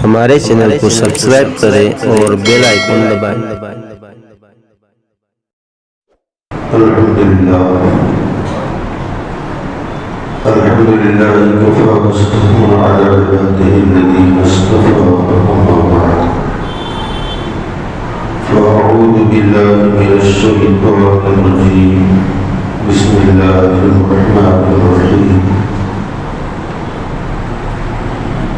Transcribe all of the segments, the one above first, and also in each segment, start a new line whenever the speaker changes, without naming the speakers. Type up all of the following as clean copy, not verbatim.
ہمارے چینل کو سبسکرائب کریں اور بیل آئیکن دبائیں۔
الحمدللہ کفى وسلام علی عباده الذین اصطفى اما بعد فاعوذ باللہ من الشیطان الرجیم بسم اللہ الرحمن الرحیم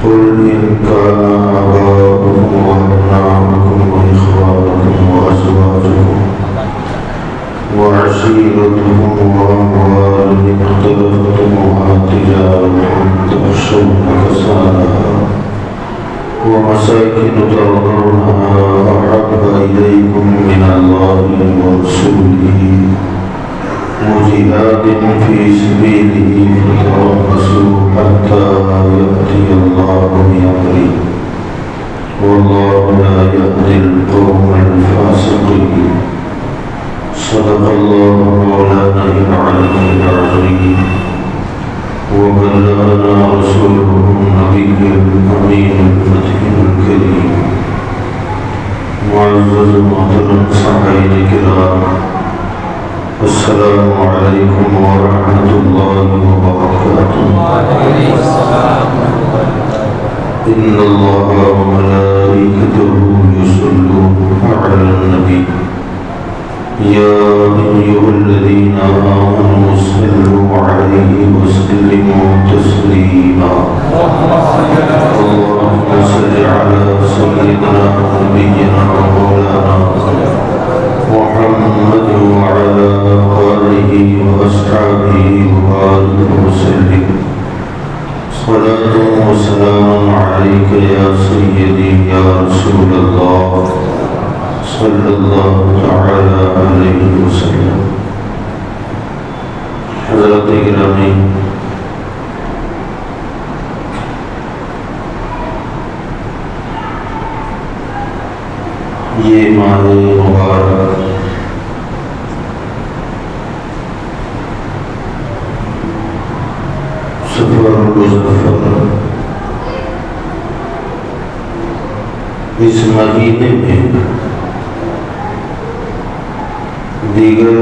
قل ان كان آباؤكم وأبناؤكم وإخوانكم وأزواجكم وعشيرتكم وأموال اقترفتموها تجارة تخشون كسادها ومساكن ترضونها أحب إليكم من الله ورسوله وجهاد في سبيله فتربصوا حتى يأتي الله بأمره والله لا يهدي القوم الفاسقين صدق الله مولانا العلي العظيم وبلغنا رسوله النبي الأمين المتين الكريم معزز محترم صحابة الكرام السلام علیکم ورحمۃ اللہ وبرکاتہ۔ ان اللہ وملائکتہ یصلون علی النبی یا ایھا الذین آمنوا صلوا علیہ وسلموا تسلیما۔ اللهم صل علی سیدنا ونبینا ومولانا محمد وعلى آله وأصحابه وبارك وسلم صلاة وسلام عليك يا سيدي يا رسول الله صلى الله تعالى عليه وسلم۔ حضرات گرامی، یہ ماہ مبارک صفر المظفر، اس مہینے میں دیگر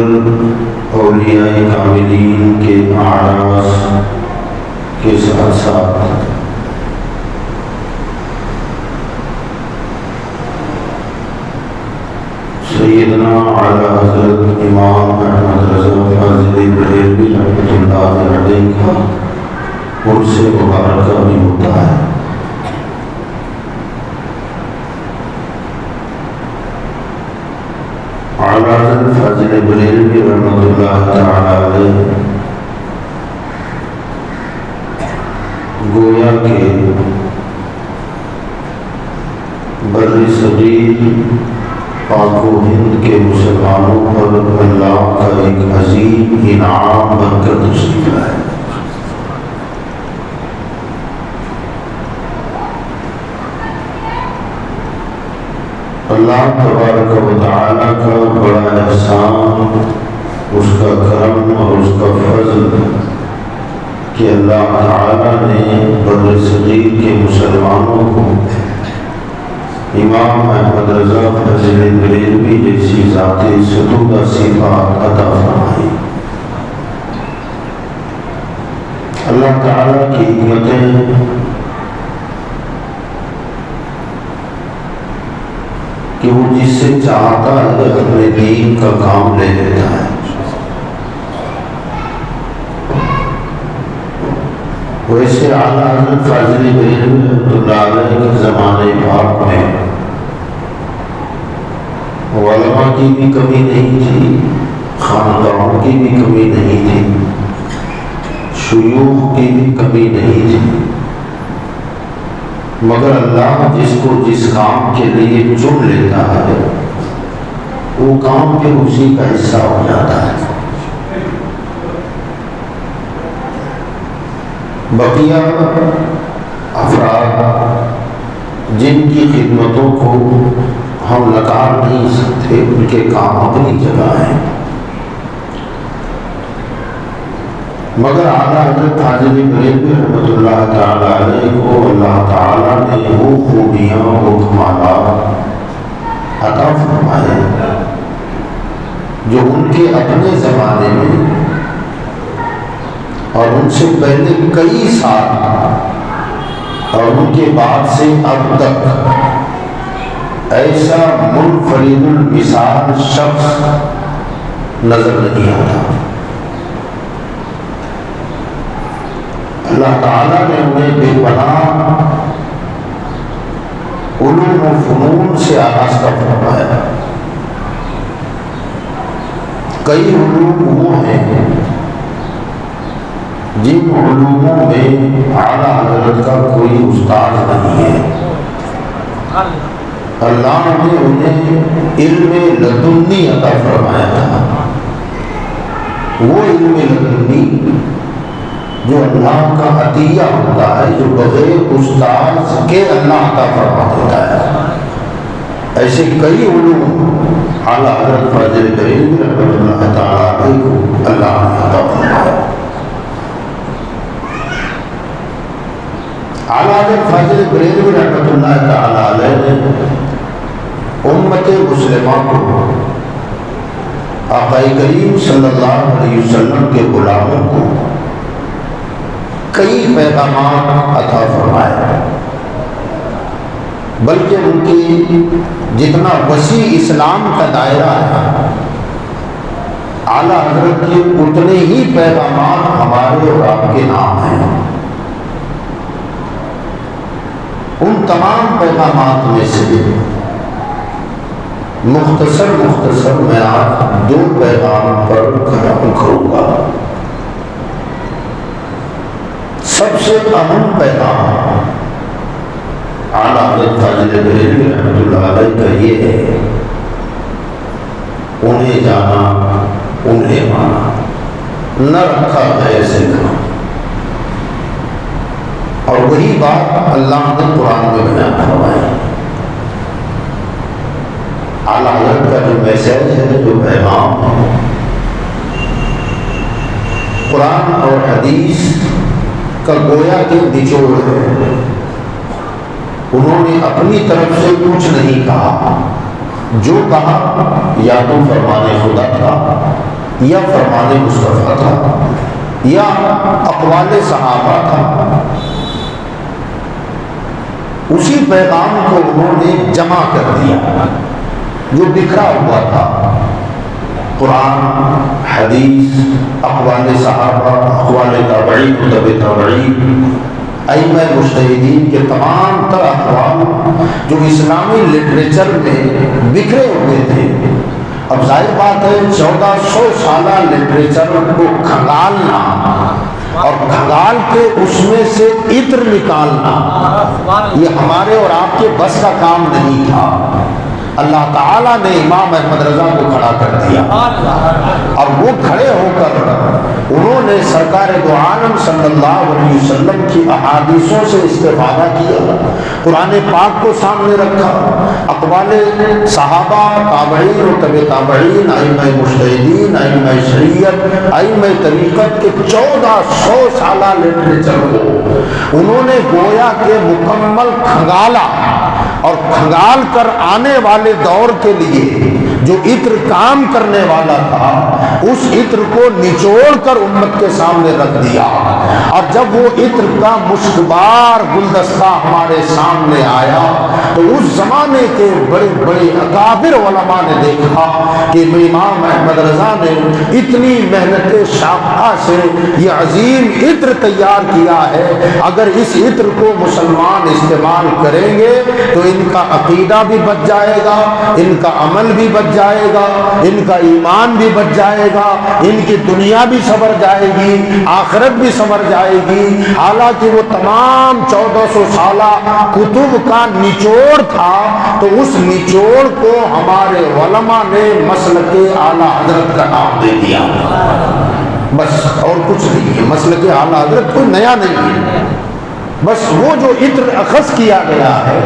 اولیاء کاملین کے اعراس کے ساتھ ساتھ سیدنا اعلیٰ حضرت امام احمد رضا فاضل بریلوی رحمۃ اللہ علیہ کا عرس مبارکہ بھی ہوتا ہے۔ اعلیٰ حضرت فاضل بریلوی رحمۃ اللہ تعالی علیہ گویا کہ بر صغیر پاک و ہند کے مسلمانوں پر اللہ کا ایک عظیم انعام بن کر تشریف لائے۔ اللہ تبارک و تعالی کا بڑا احسان، اس کا کرم اور اس کا فضل کہ اللہ تعالی نے بر صغیر کے مسلمانوں کو امام احمد رضا فاضل بریلوی جیسی ذات ستودہ صفات عطا فرمائی۔ اللہ تعالیٰ کی حکمتیں کہ وہ جس سے چاہتا ہے اپنے دین کا کام لے لیتا ہے۔ ویسے اعلیٰ حضرت فاضل بریلوی رحمۃ اللہ علیہ کے زمانے پاک میں علماء کی بھی کمی نہیں تھی، خاندانوں کی بھی کمی نہیں تھی، شیوخ کی بھی کمی نہیں تھی، مگر اللہ جس کو جس کام کے لیے چن لیتا ہے وہ کام پھر اسی کا حصہ ہو جاتا ہے۔ بقیہ افراد جن کی خدمتوں کو ہم نکار نہیں سکتے، ان کے کام اپنی جگہ ہیں۔ مگر اعلیٰ حضرت حاجی بریلوی رحمۃ اللہ تعالیٰ علیہ کو اللہ تعالیٰ نے وہ خوبیاں وہ کمالات عطا فرمائے جو ان کے اپنے زمانے میں اور ان سے پہلے کئی سال اور ان کے بعد سے اب تک ایسا منفرد المثال شخص نظر نہیں آتا۔ اللہ تعالیٰ نے انہیں بے پناہ علوم و فنون سے آراستہ فرمایا۔ کئی علوم وہ ہیں جن علوموں میں اعلیٰ حضرت کا کوئی استاد نہیں ہے۔ اللہ نے انہیں علم لدنی عطا فرمایا تھا، وہ علم لدنی جو اللہ کا عطیہ ہوتا ہے، جو بغیر استاد کے اللہ عطا فرما دیتا ہے۔ ایسے کئی علوم اعلیٰ حضرت فاضل بریلوی رحمۃ اللہ تعالیٰ علیہ کو اللہ نے عطا فرمایا۔ اعلیٰ حضرت فاضل بریلوی رحمۃ اللہ تعالیٰ علیہ نے امت مسلمہ کو آقا کریم صلی اللہ علیہ وسلم کے غلاموں کو کئی پیغامات عطا فرمائے، بلکہ ان کی جتنا وسیع اسلام کا دائرہ ہے، اعلیٰ حضرت کے اتنے ہی پیغامات ہمارے اور آپ کے نام ہیں۔ ان تمام پیغامات میں سے مختصر میں آج دو پیغام پر کلام کروں گا۔ سب سے اہم پیغام اعلیٰ حضرت فاضل بریلوی رحمۃ اللہ علیہ کا یہ ہے، انہیں جانا انہیں مانا، نہ رکھا غیر سے کام۔ اور وہی بات اللہ نے قرآن میں بیان فرمائی۔ اعلیٰ حضرت کا جو میسیج ہے، جو پیغام ہے، قرآن اور حدیث کا گویا کے نچوڑ ہے۔ انہوں نے اپنی طرف سے کچھ نہیں کہا، جو کہا یا تو فرمان خدا تھا، یا فرمان مصطفیٰ تھا، یا اقوال صحابہ تھا۔ اسی پیغام کو انہوں نے جمع کر دیا جو بکھرا ہوا تھا۔ قرآن، حدیث، اقوال صحابہ، اقوال تابعین و تبع تابعین، ائمہ مجتہدین کے تمام تر اقوال جو اسلامی لٹریچر میں بکھرے ہوئے تھے۔ اب ظاہر بات ہے 1400 سالہ لٹریچر کو کھنگالنا اور کھنگال کے اس میں سے عطر نکالنا، یہ ہمارے اور آپ کے بس کا کام نہیں تھا۔ اللہ تعالیٰ نے امام احمد رضا کو کھڑا کر دیا، اور وہ کھڑے ہو کر انہوں نے سرکار دو عالم صلی اللہ علیہ وسلم کی احادیثوں سے استفادہ کیا، قرآن پاک کو سامنے رکھا، اقوال صحابہ، تابعین و تبع تابعین، ائمہ مجتہدین، ائمہ شریعت، ائمہ طریقت کے 1400 سالہ لٹریچر کو انہوں نے گویا کے مکمل کھنگالا، اور کھنگال کر آنے والے دور کے لیے جو عطر کام کرنے والا تھا، اس عطر کو نچوڑ کر امت کے سامنے رکھ دیا۔ اور جب وہ عطر کا مشکبار گلدستہ ہمارے سامنے آیا تو اس زمانے کے بڑے بڑے اکابر علماء نے دیکھا کہ امام احمد رضا نے اتنی محنت شاقہ سے یہ عظیم عطر تیار کیا ہے، اگر اس عطر کو مسلمان استعمال کریں گے تو ان کا عقیدہ بھی بچ جائے گا، ان کا عمل بھی بچ جائے گا، ان کا ایمان بھی بچ جائے گا، ان کی دنیا بھی سنور جائے گی، آخرت بھی سنور جائے گی۔ حالانکہ وہ تمام 1400 سالہ کتب کا نچوڑ تھا، تو اس نچوڑ کو ہمارے علماء نے مسلک اعلیٰ حضرت کا نام دے دیا، بس اور کچھ نہیں ہے۔ مسلک اعلیٰ حضرت کوئی نیا نہیں ہے، بس وہ جو عطر اخذ کیا گیا ہے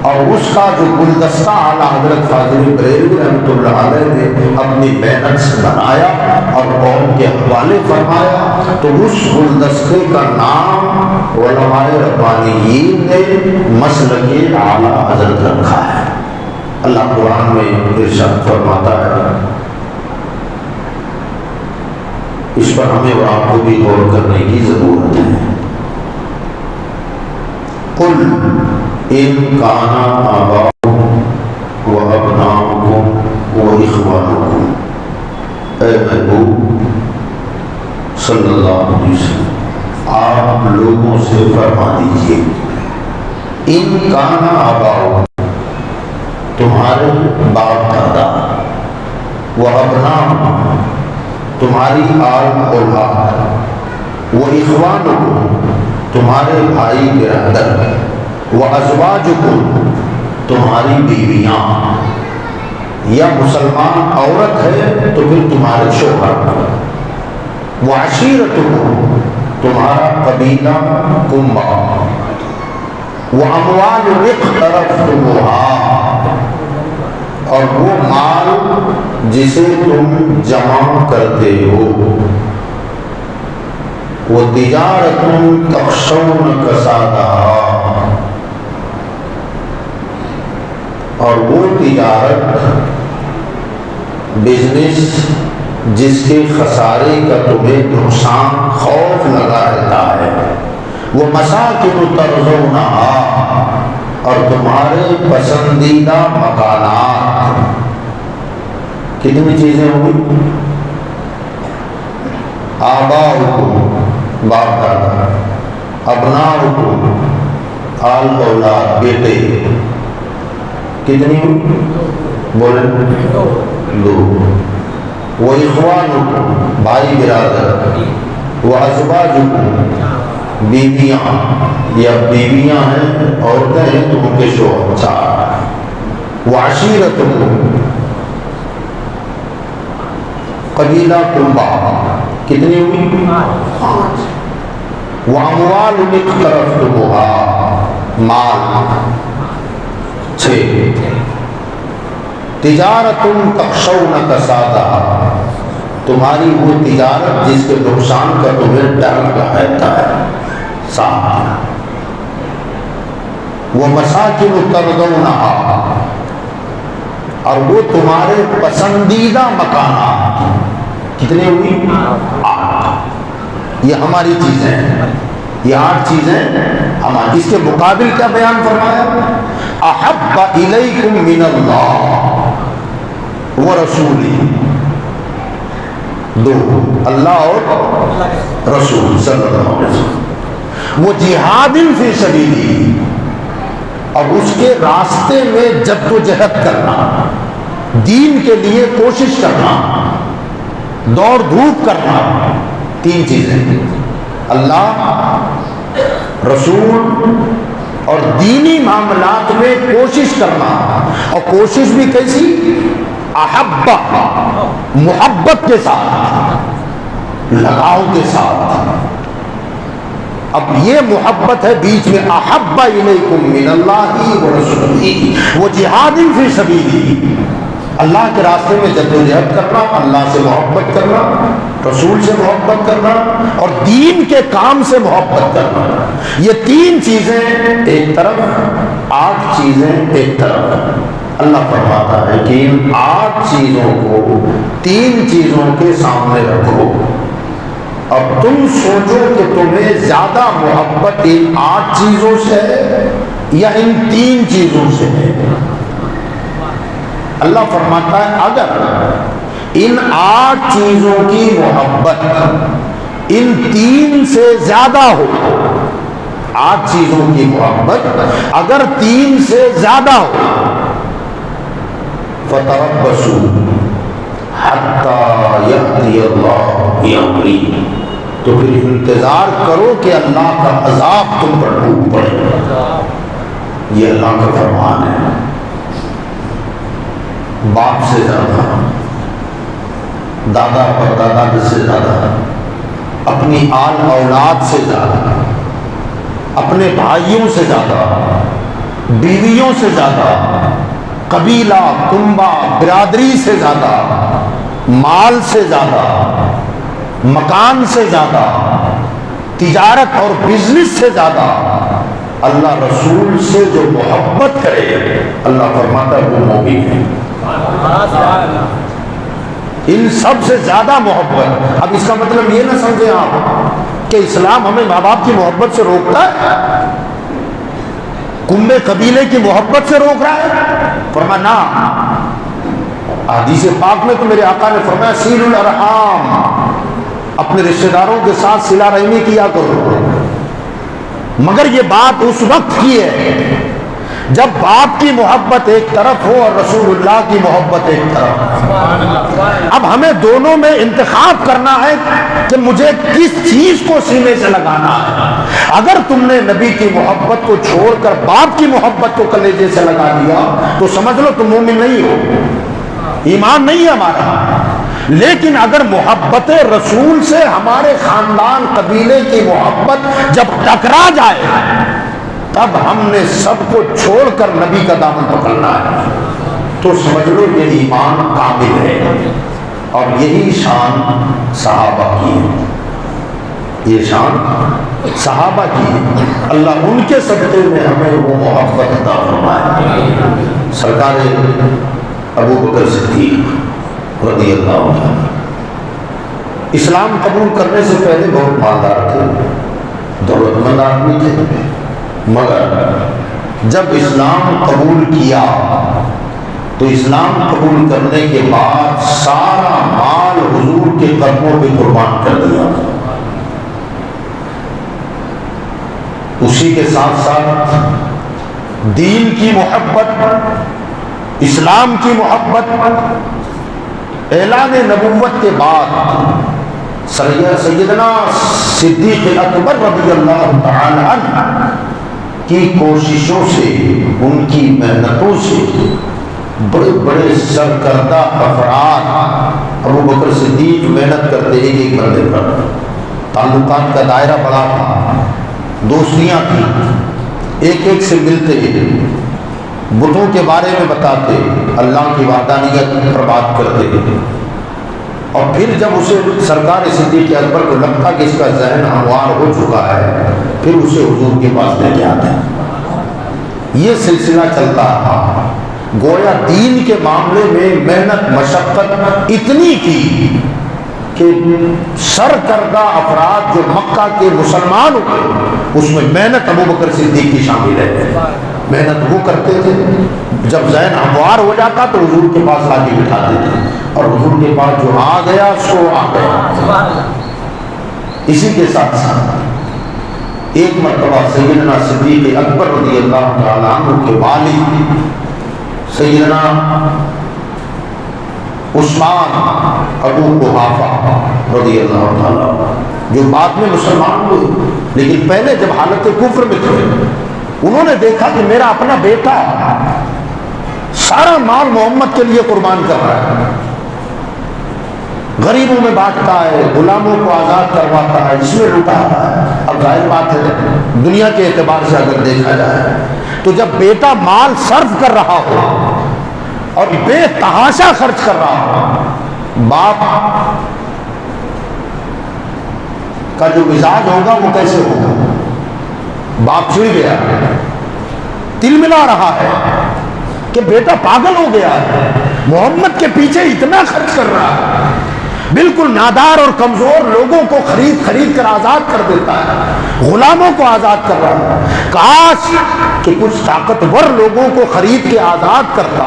اور اس کا جو گلدستہ اعلیٰ حضرت فاضل بریلوی رحمۃ اللہ علیہ نے اپنی محنت سے بنایا اور قوم کے حوالے فرمایا، تو اس گلدستے کا نام علماء ربانیین نے مسلک اعلیٰ حضرت رکھا ہے۔ اللہ قرآن میں ارشاد فرماتا ہے، اس پر ہمیں اور آپ کو بھی غور کرنے کی ضرورت ہے۔ قل ان کان آباؤکم و ابناؤکم و اخوانکم، اے محبوب صلی اللہ علیہ وسلم آپ لوگوں سے فرما دیجئے، ان کان آباؤکم تمہارے باپ دادا، و ابناؤکم تمہاری آل اولاد، و اخوانکم تمہارے بھائی برادر، و ازواجکم تمہاری بیویاں، یا مسلمان عورت ہے تو پھر تمہارے شوہر، و عشیرتکم تمہارا قبیلہ کنبہ، و اموال اقترفتموہا اور وہ مال جسے تم جمع کرتے ہو، وہ تجارت تخشون کسادہا اور وہ تجارت بزنس جس کے خسارے کا تمہیں نقصان خوف لگا رہتا ہے، وہ مساکن ترضونہا اور تمہارے پسندیدہ مکانات۔ کتنی چیزیں ہوئی؟ آباؤکم باپ دادا، ابناؤکم آل اولاد بیٹے، کتنی ہوئی؟ بولیں دو، وہ اخوانکم بھائی برادر، وہ ازواجکم بیویاں، یا بیویاں ہیں عورتیں ہیں تو ان کے شوہر چار، وہ عشیرتکم قبیلہ کنبہ، کتنی ہوئی؟ پانچ، وہ اموال اقترفتموہا مال، چھ، تجارت تخشون کسادہا تمہاری وہ تجارت جس کے نقصان کا تمہیں ڈر رہتا ہے، سات، وہ مساکن ترضونہا اور وہ تمہارے پسندیدہ مکانات، کتنے ہوئی؟ آٹھ، یہ ہماری چیزیں ہیں، یہ 8 چیزیں ہماری۔ اس کے مقابل کیا بیان فرمایا؟ احب الیکم من اللہ ورسولہ، دو، اللہ اور رسول صلی اللہ علیہ وسلم، وہ جہاد فی سبیلہ اور اس کے راستے میں جد و جہد کرنا، دین کے لیے کوشش کرنا، دوڑ دھوپ کرنا، 3 چیزیں، اللہ، رسول اور دینی معاملات میں کوشش کرنا۔ اور کوشش بھی کیسی؟ احبہ محبت کے ساتھ، لگاؤ کے ساتھ۔ اب یہ محبت ہے بیچ میں، احب الیکم من اللہ ورسولہ، وہ جہاد فی سبیلہ، اللہ کے راستے میں جدوجہد کرنا، اللہ سے محبت کرنا، رسول سے محبت کرنا اور دین کے کام سے محبت کرنا۔ یہ 3 چیزیں ایک طرف، 8 چیزیں ایک طرف۔ اللہ فرماتا ہے کہ ان 8 چیزوں کو 3 چیزوں کے سامنے رکھو۔ اب تم سوچو کہ تمہیں زیادہ محبت ان 8 چیزوں سے ہے یا ان 3 چیزوں سے ہے؟ اللہ فرماتا ہے اگر ان 8 چیزوں کی محبت ان 3 سے زیادہ ہو، 8 چیزوں کی محبت اگر 3 سے زیادہ ہو، فَتَرَبَّصُوا حَتَّى يَأْتِيَ اللَّهُ بِأَمْرِهِ، تو پھر انتظار کرو کہ اللہ کا عذاب تم پر ٹوٹ پڑے۔ یہ اللہ کا فرمان ہے۔ باپ سے زیادہ، دادا پر دادا سے زیادہ، اپنی آل اولاد سے زیادہ، اپنے بھائیوں سے زیادہ،
بیویوں سے زیادہ، قبیلہ، کنبہ، برادری سے زیادہ، مال سے زیادہ، مکان سے زیادہ، تجارت اور بزنس سے زیادہ اللہ رسول سے جو محبت کرے، اللہ فرماتا ہے وہ مومن ہے۔ ان سب سے زیادہ محبت۔ اب اس کا مطلب یہ نہ سمجھیں آپ کہ اسلام ہمیں ماں باپ کی محبت سے روکتا ہے، کنبے قبیلے کی محبت سے روک رہا ہے؟ فرمایا نہ، حدیث پاک میں تو میرے آقا نے فرمایا سیل الارحام، اپنے رشتہ داروں کے ساتھ صلہ رحمی کیا کرو، مگر یہ بات اس وقت کی ہے جب باپ کی محبت ایک طرف ہو اور رسول اللہ کی محبت ایک طرف۔ اب ہمیں دونوں میں انتخاب کرنا ہے کہ مجھے کس چیز کو سینے سے لگانا ہے۔ اگر تم نے نبی کی محبت کو چھوڑ کر باپ کی محبت کو کلیجے سے لگا دیا تو سمجھ لو تم مومن نہیں ہو، ایمان نہیں ہے ہمارا۔ لیکن اگر محبت رسول سے ہمارے خاندان قبیلے کی محبت جب ٹکرا جائے تب ہم نے سب کو چھوڑ کر نبی کا دامن پکڑنا ہے، تو سمجھ لو یہ ایمان کامل ہے۔ اور یہی شان صحابہ کی ہے، یہ شان صحابہ کی ہے۔ اللہ ان کے صدقے میں ہمیں وہ محبت عطا فرمائے۔ سرکار ابو بکر صدیق رضی اللہ عنہ اسلام قبول کرنے سے پہلے بہت مالدار تھے، دولت مند آدمی تھے، مگر جب اسلام قبول کیا تو اسلام قبول کرنے کے بعد سارا مال حضور کے قدموں پہ قربان کر دیا۔ اسی کے ساتھ ساتھ دین کی محبت، اسلام کی محبت، اعلان نبوت کے بعد سیدنا صدیق اکبر رضی اللہ تعالی عنہ کی کوششوں سے، ان کی محنتوں سے بڑے بڑے سرکردہ افراد، ابو بکر صدیق محنت کرتے ایک ایک بندے پر، تعلقات کا دائرہ بڑا تھا، دوستیاں تھیں، ایک ایک سے ملتے، بتوں کے بارے میں بتاتے، اللہ کی وحدانیت پر بات کرتے، اور پھر جب اسے سرکار صدیق اکبر کو لگتا کہ اس کا ذہن ہموار ہو چکا ہے پھر اسے حضور کے پاس لے کے آتے ہیں۔ یہ سلسلہ چلتا رہا، گویا دین کے معاملے میں محنت مشقت اتنی کی کہ سرکردہ افراد جو مکہ کے مسلمان ہوئے اس میں محنت ابو بکر صدیق کی شامل ہے۔ محنت وہ کرتے تھے، جب ذہن ہموار ہو جاتا تو حضور کے پاس لا کے بٹھاتے تھے، اور حضور کے پاس جو آ گیا سو آ گیا۔ اسی کے ساتھ ساتھ ایک مرتبہ سیدنا صدیق اکبر رضی اللہ تعالیٰ عنہ کے والد سیدنا عثمان ابو قحافہ رضی اللہ تعالیٰ جو بعد میں مسلمان ہوئے لیکن پہلے جب حالت کفر میں تھے، انہوں نے دیکھا کہ میرا اپنا بیٹا سارا مال محمد کے لیے قربان کر رہا ہے، غریبوں میں بانٹتا ہے، غلاموں کو آزاد کرواتا ہے، اس میں لٹا رہا ہے۔ اب ظاہر بات ہے دنیا کے اعتبار سے اگر دیکھا جائے تو جب بیٹا مال صرف کر رہا ہو اور بے تحاشا خرچ کر رہا ہو، باپ کا جو مزاج ہوگا وہ کیسے ہوگا؟ باپ چڑ گیا، دل ملا رہا ہے کہ بیٹا پاگل ہو گیا ہے، محمد کے پیچھے اتنا خرچ کر رہا ہے، بالکل نادار اور کمزور لوگوں کو خرید کر آزاد کر دیتا ہے، غلاموں کو آزاد کر رہا ہے۔ کاش کہ کچھ طاقتور لوگوں کو خرید کے آزاد کرتا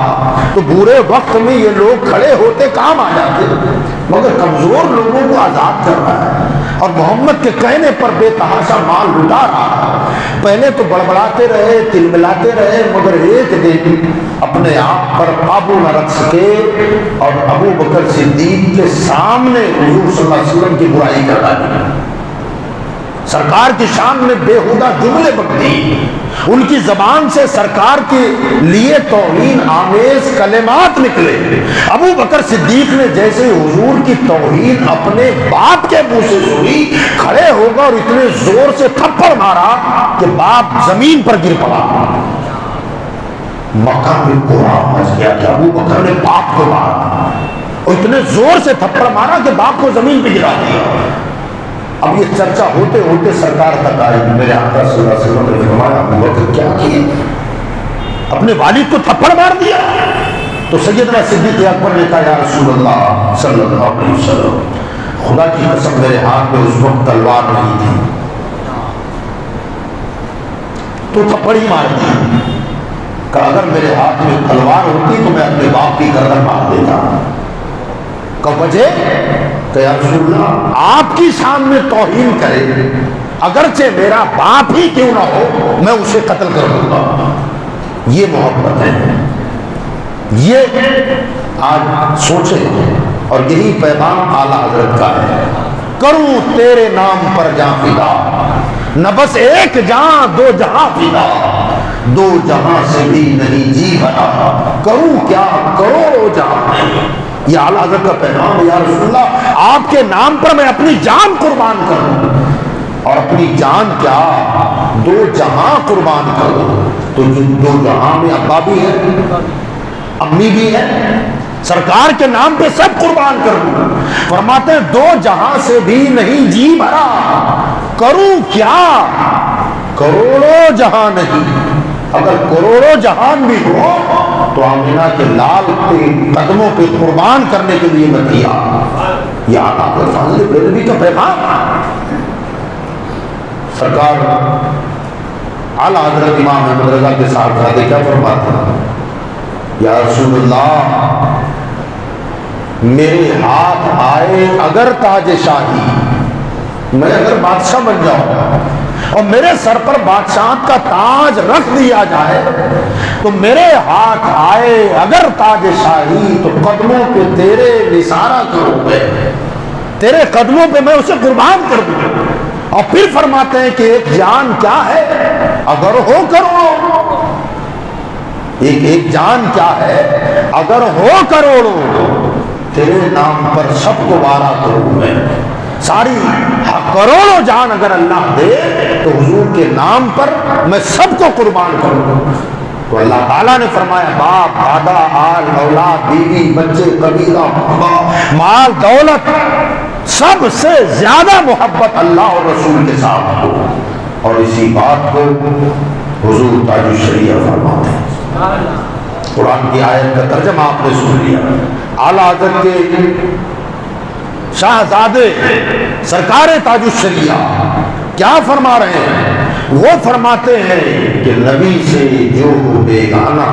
تو برے وقت میں یہ لوگ کھڑے ہوتے، کام آ جاتے، مگر کمزور لوگوں کو آزاد کر رہا ہے اور محمد کے کہنے پر بے تحاشا مال لٹا رہا ہے۔ پہلے تو بڑبڑاتے رہے، تلملاتے رہے، مگر ایک دن اپنے آپ پر قابو نہ رکھ سکے اور ابو بکر صدیق کے سامنے حضور صلی اللہ علیہ وسلم کی برائی کر ڈالی، سرکار کی شان میں بےہودہ جملے بک دی، ان کی زبان سے سرکار کے لیے توہین آمیز کلمات نکلے۔ ابو بکر صدیق نے جیسے حضور کی توہین اپنے باپ کے منہ سے سنی، کھڑے ہو گئے اور اتنے زور سے تھپڑ مارا کہ باپ زمین پر گر پڑا۔ مکہ میں کوڑا مچ گیا کہ ابو بکر نے باپ کو مارا، اور اتنے زور سے تھپڑ مارا کہ باپ کو زمین پہ گرا دیا۔ اب یہ چرچا ہوتے ہوتے سرکار تک آئی، میرے آقا صلی اللہ علیہ وسلم نے فرمایا ابو بکر کیا کیے؟ اپنے والد کو تھپڑ مار دیا۔ تو سیدنا صدیق اکبر نے کہا یا رسول اللہ صلی اللہ علیہ وسلم، خدا کی قسم میرے ہاتھ میں اس وقت تلوار نہیں تھی تو تھپڑ ہی مار دی، کہ اگر میرے ہاتھ میں تلوار ہوتی تو میں اپنے باپ کی گردن مار دیتا۔ کہ وجہ کہ یا رسول اللہ آپ کی شان میں توہین کرے، اگرچہ میرا باپ ہی کیوں نہ ہو میں اسے قتل کر دوں گا۔ یہ محبت ہے، یہ آج سوچیں، اور یہی پیغام اعلیٰ حضرت کا ہے۔ کروں تیرے نام پر جاں فدا، نہ بس ایک جاں دو جہاں فدا، دو جہاں سے بھی نہیں جی بھرا، کروں کیا کروڑوں جہاں۔ یہ اعلیٰ حضرت کا پیغام ہے، یا رسول اللہ آپ کے نام پر میں اپنی جان قربان کروں، اور اپنی جان کیا دو جہاں قربان کر دو۔ تو دو جہاں میں ابا بھی ہے، امی بھی ہے، سرکار کے نام پہ سب قربان کر دوں۔ فرماتے ہیں دو جہاں سے بھی نہیں جی بھرا، کروں کیا کروڑوں جہاں نہیں۔ اگر کروڑوں جہان بھی ہو تو آمینہ کے لال کے قدموں پہ قربان کرنے کے لیے مت دیا۔ یہ آقا کے فضل بے کا پیغام۔ سرکار اعلیٰ حضرت امام احمد رضا کے صاحبزادے کیا فرماتے ہیں؟ یا رسول اللہ میرے ہاتھ آئے اگر تاج شاہی، میں اگر بادشاہ بن جاؤں اور میرے سر پر بادشاہت کا تاج رکھ دیا جائے، تو میرے ہاتھ آئے اگر تاج شاہی تو قدموں پہ تیرے نثارہ کروں میں، تیرے قدموں پہ میں اسے قربان کر دوں۔ اور پھر فرماتے ہیں کہ ایک جان کیا ہے اگر ہو کروڑوں، ایک جان کیا ہے اگر ہو کروڑوں، تیرے نام پر سب کو وارا کروں میں۔ ساری کروڑوں جان اگر اللہ دے تو حضور کے نام پر میں سب کو قربان کروں۔ تو اللہ تعالیٰ نے فرمایا باپ دادا آل اولاد بیوی بچے قبیلہ مال دولت سب سے زیادہ محبت اللہ اور رسول کے ساتھ ہو، اور اسی بات کو حضور تاج الشریعہ فرماتے ہیں۔ قرآن کی آیت کا ترجمہ آپ نے سن لیا۔ اعلیٰ حضرت کے شاہزادے سرکار تاج الشریعہ کیا فرما رہے ہیں؟ وہ فرماتے ہیں کہ نبی سے جو بیگانہ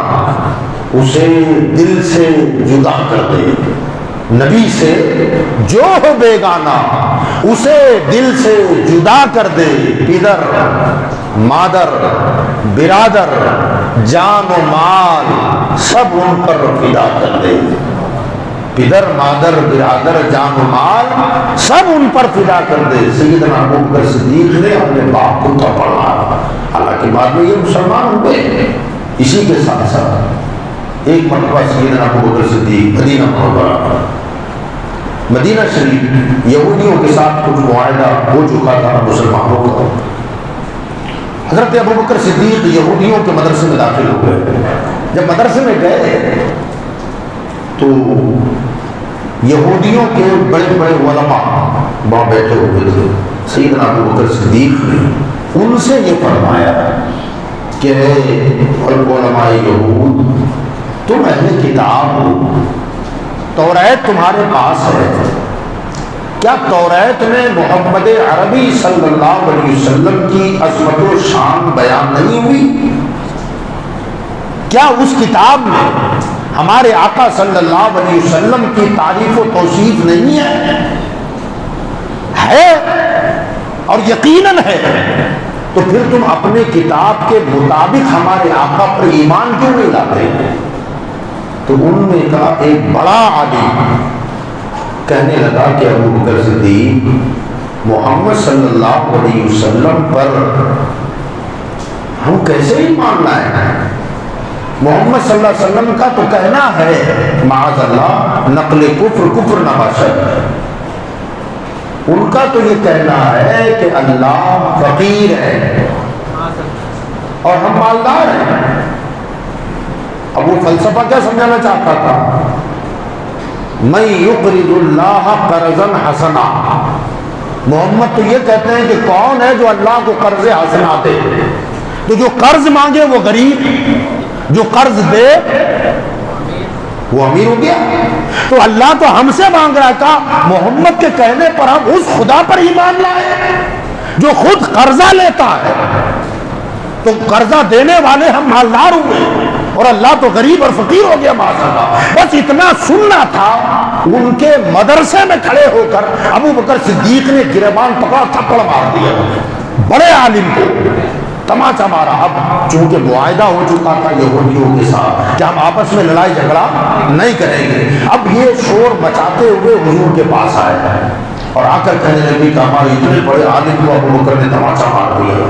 اسے دل سے جدا کر دے، نبی سے جو ہو بیگانہ اسے دل سے جدا کر دے، پدر مادر برادر جان و مال سب ان پر فدا کر دے، پدر مادر برادر جان و مال سب ان پر فدا کر دے۔ سیدنا ابوبکر صدیق نے اپنے باپ کو تھپڑ مارا، حالانکہ بعد میں یہ مسلمان ہوئے۔ اسی کے ساتھ ساتھ ایک مرتبہ سیدنا ابوبکر صدیق مدینہ منورہ مدینہ شریف یہودیوں کے ساتھ کچھ معاہدہ ہو چکا تھا مسلمانوں کا۔ حضرت ابوبکر صدیق یہودیوں کے مدرسے میں داخل ہوئے۔ جب مدرسے میں گئے تو یہودیوں کے بڑے بڑے علماء وہاں بیٹھے ہوئے تھے۔ سیدنا ابوبکر صدیق نے ان سے یہ فرمایا کہ علماء یہود تم اہل کتاب ہو، توریت تمہارے پاس ہے، کیا توریت میں محمد عربی صلی اللہ علیہ وسلم کی عظمت و شان بیان نہیں ہوئی؟ کیا اس کتاب میں ہمارے آقا صلی اللہ علیہ وسلم کی تعریف و توصیف نہیں ہے؟ اور یقیناً ہے، تو پھر تم اپنے کتاب کے مطابق ہمارے آقا پر ایمان کیوں نہیں لاتے؟ تو ان میں کا ایک بڑا عالم کہنے لگا کہ ابوبکر صدیق محمد صلی اللہ علیہ وسلم پر ہم کیسے ایمان لائیں؟ محمد صلی اللہ علیہ وسلم کا تو کہنا ہے معاذ اللہ نقل کفر نہ باشد، ان کا تو یہ کہنا ہے کہ اللہ فقیر ہے اور ہم مالدار ہیں۔ اب وہ فلسفہ کیا سمجھانا چاہتا تھا؟ من یقرض اللہ قرضا حسنا، محمد تو یہ کہتے ہیں کہ کون ہے جو اللہ کو قرض حسنا دے؟ تو جو قرض مانگے وہ غریب، جو قرض دے وہ امیر ہو گیا۔ تو اللہ تو ہم سے مانگ رہا تھا، محمد کے کہنے پر ہم اس خدا پر ایمان لائے جو خود قرضہ لیتا ہے، تو قرضہ دینے والے ہم مالدار ہوئے اور اللہ تو غریب اور فقیر ہو گیا معاذ اللہ۔ بس اتنا سننا تھا۔ ان کے مدرسے میں کھڑے ہو کر ابو بکر صدیق نے گریبان پکڑا، تھپڑ مار دیا بڑے عالم کو، تماچا مارا۔ اب چونکہ معاہدہ ہو چکا تھا یہودیوں کے ساتھ کہ ہم آپس میں لڑائی جھگڑا نہیں کریں گے، اب یہ شور مچاتے ہوئے حضور کے پاس آئے اور آ کر کہنے لگے کہ ہمارے اتنے بڑے عالم کو ابو بکر نے تماچا مار دیا،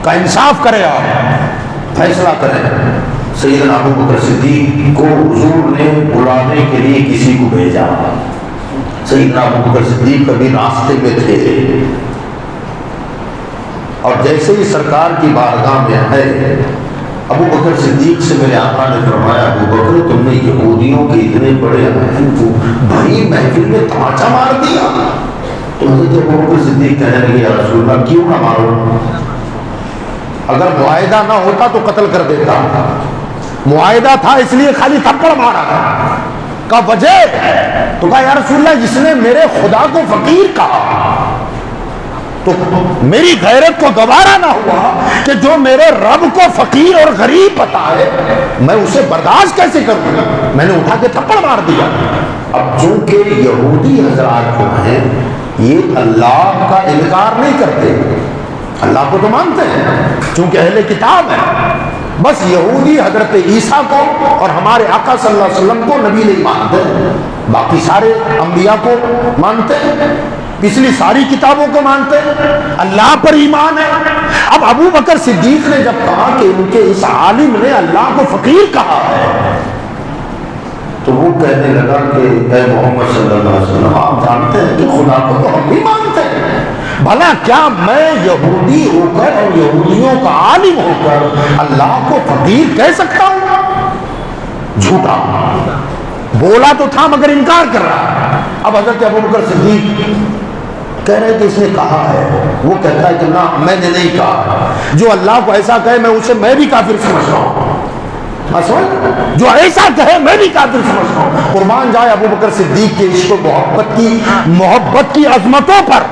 کا انصاف کرے، آپ فیصلہ کریں۔ سیدنا ابو بکر صدیق کو حضور نے بلانے کے لیے کسی کو بھیجا۔ سیدنا ابو بکر صدیق کبھی راستے میں تھے اور جیسے ہی سرکار کی بارگاہ میں ہے، ابو بکر صدیق سے میرے آقا نے فرمایا، ابو بکر تم نے یہودیوں کے اتنے بڑے عالم کو بھری محفل میں تماچا مار دیا۔ تو حضرت ابو بکر صدیق کہنے لگے، یا رسول اللہ کیوں نہ مارو؟ اگر معاہدہ نہ ہوتا تو قتل کر دیتا، معاہدہ تھا اس لیے خالی تھپڑ مارا کا وجہ؟ تو کہا یا رسول اللہ جس نے میرے خدا کو فقیر کہا تو میری غیرت کو گوارا نہ ہوا کہ جو میرے رب کو فقیر اور غریب بتائے میں اسے برداشت کیسے کروں؟ میں نے اٹھا کے تھپڑ مار دیا۔ اب چونکہ یہودی حضرات جو ہیں یہ اللہ کا انکار نہیں کرتے، اللہ کو تو مانتے ہیں چونکہ اہل کتاب ہے، بس یہودی حضرت عیسیٰ کو اور ہمارے آقا صلی اللہ علیہ وسلم کو نبی نہیں مانتے، باقی سارے انبیاء کو مانتے ہیں، پچھلی ساری کتابوں کو مانتے ہیں، اللہ پر ایمان ہے۔ اب ابو بکر صدیق نے جب کہا کہ ان کے اس عالم نے اللہ کو فقیر کہا ہے تو وہ کہنے لگا کہ اے محمد صلی اللہ علیہ وسلم آپ جانتے ہیں کہ خدا کو تو ہم بھی مانتے ہیں، بھلا کیا میں یہودی ہو کر اور یہودیوں کا عالم ہو کر اللہ کو فقیر کہہ سکتا ہوں؟ جھوٹا بولا تو تھا مگر انکار کر رہا۔ اب حضرت ابو بکر صدیق کہہ رہے کہ اس نے کہا ہے، وہ کہتا ہے کہ نہ میں نے نہیں کہا، جو اللہ کو ایسا کہے میں اسے میں بھی کافر سمجھتا ہوں، جو ایسا کہے میں بھی کافر سمجھتا ہوں۔ قربان جائے ابو بکر صدیق کے عشق و محبت کی عظمتوں پر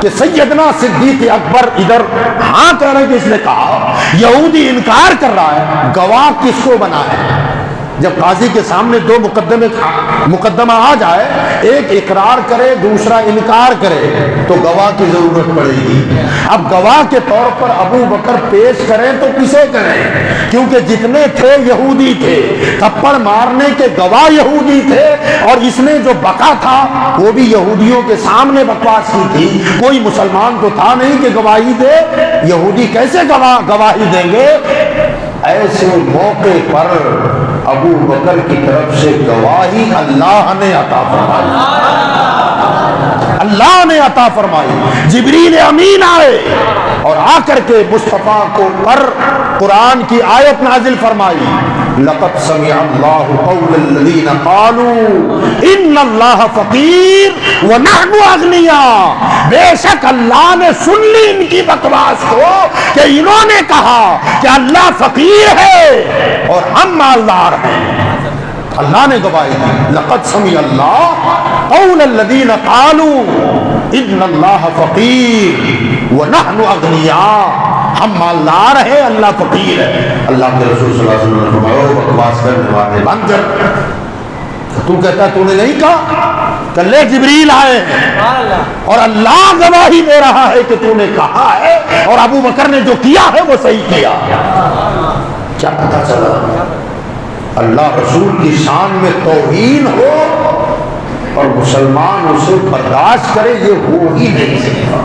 کہ سیدنا صدیق اکبر ادھر ہاں کہہ رہے کہ اس نے کہا، یہودی انکار کر رہا ہے، گواہ کس کو بنائے؟ جب قاضی کے سامنے دو مقدمہ آ جائے، ایک اقرار کرے دوسرا انکار کرے تو گواہ کی ضرورت پڑے گی۔ اب گواہ کے طور پر ابو بکر پیش کریں تو کسے کریں؟ کیونکہ جتنے تھے یہودی تھے، تھپڑ مارنے کے گواہ یہودی تھے، اور اس نے جو بکا تھا وہ بھی یہودیوں کے سامنے بکواس کی تھی، کوئی مسلمان تو تھا نہیں کہ گواہی دے، یہودی کیسے گواہی دیں گے؟ ایسے موقع پر ابو بکر کی طرف سے گواہی اللہ نے عطا فرمائی، اللہ نے عطا فرمائی۔ جبریل امین آئے اور آ کر کے مصطفیٰ کو پر قرآن کی آیت نازل فرمائی، لقد سمع اللہ قول الذین قالوا ان اللہ فقیر ونحن اغنیاء، بے شک اللہ نے سن لی ان کی بکواس کو کہ انہوں نے کہا کہ اللہ فقیر ہے اور ہم مالدار ہیں۔ اللہ نے گواہی دی، لقد سمع اللہ قول الذین قالوا ان اللہ فقیر ونحن اغنیاء، ہم مالدار ہیں اللہ فقیر ہے۔ اللہ کے رسول صلی اللہ علیہ وسلم نے فرمایا بکواس کرنے والے بند کر، تو کہتا ہے تو نے نہیں کہا، کلے جبریل آئے اور اللہ گواہی دے رہا ہے کہ تو نے کہا ہے اور ابو بکر نے جو کیا ہے وہ صحیح کیا۔ کیا پتہ چلا؟ اللہ رسول کی شان میں توہین ہو اور مسلمان اسے برداشت کرے، یہ ہو ہی نہیں سکتا،